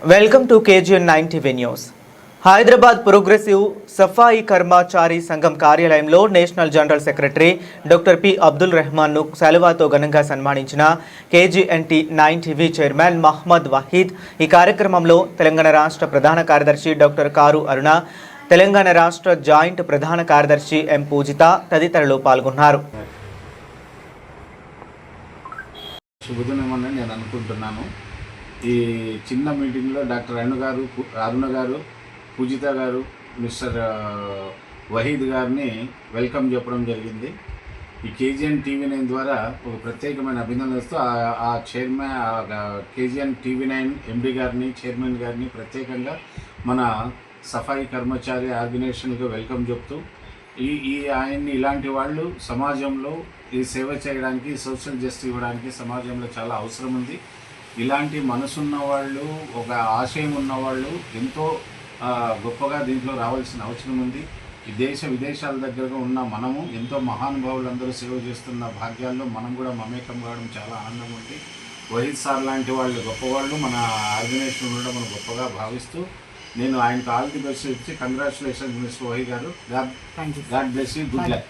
Welcome to KGN 9 TV news. Hyderabad progressive Safai Karmachari Sangham కార్యాలయంలో national general secretary doctor P Abdul రెహమాన్ను శాలువాతో ఘనంగా సన్మానించిన KGNT 9 TV chairman Mohammed Waheed. ఈ కార్యక్రమంలో తెలంగాణ రాష్ట్ర ప్రధాన కార్యదర్శి డాక్టర్ కారు అరుణ, తెలంగాణ రాష్ట్ర జాయింట్ ప్రధాన కార్యదర్శి ఎం పూజిత తదితరులు పాల్గొన్నారు. శుభదినమని నేను అనుకుంటున్నాను. ఈ చిన్న మీటింగ్లో డాక్టర్ అరుణ గారు, పూజిత గారు, మిస్టర్ వహీద్ గారిని వెల్కమ్ చెప్పడం జరిగింది. ఈ కేజీఎన్ టీవీ 9 ద్వారా ఒక ప్రత్యేకమైన అభినందనతో ఆ చైర్మన్ కేజీఎన్ టీవీ 9 ఎండి గారిని, చైర్మన్ గారిని ప్రత్యేకంగా మన సఫాయి కర్మచారి ఆర్గనైజేషన్కి వెల్కమ్ చెప్తూ ఆయన్ని ఇలాంటి వాళ్ళు సమాజంలో ఈ సేవ చేయడానికి, సోషల్ జస్టిస్ ఇవ్వడానికి సమాజంలో చాలా అవసరం ఉంది. ఇలాంటి మనసున్న వాళ్ళు, ఒక ఆశయం ఉన్నవాళ్ళు ఎంతో గొప్పగా దీంట్లో రావాల్సిన అవసరం ఉంది. ఈ విదేశాల దగ్గరగా ఉన్న మనము ఎంతో మహానుభావులందరూ సేవ చేస్తున్న భాగ్యాల్లో మనం కూడా మమేకం కావడం చాలా ఆనందం ఉంది. వహీద్ సార్ లాంటి వాళ్ళు గొప్పవాళ్ళు మన ఆర్గనైజేషన్ ఉండడం మనం గొప్పగా భావిస్తూ నేను ఆయనకు ఆల్ ది బెస్ట్ ఇచ్చి కంగ్రాచులేషన్స్ మిస్టర్ వహీద్ గారు. God bless you. Good luck.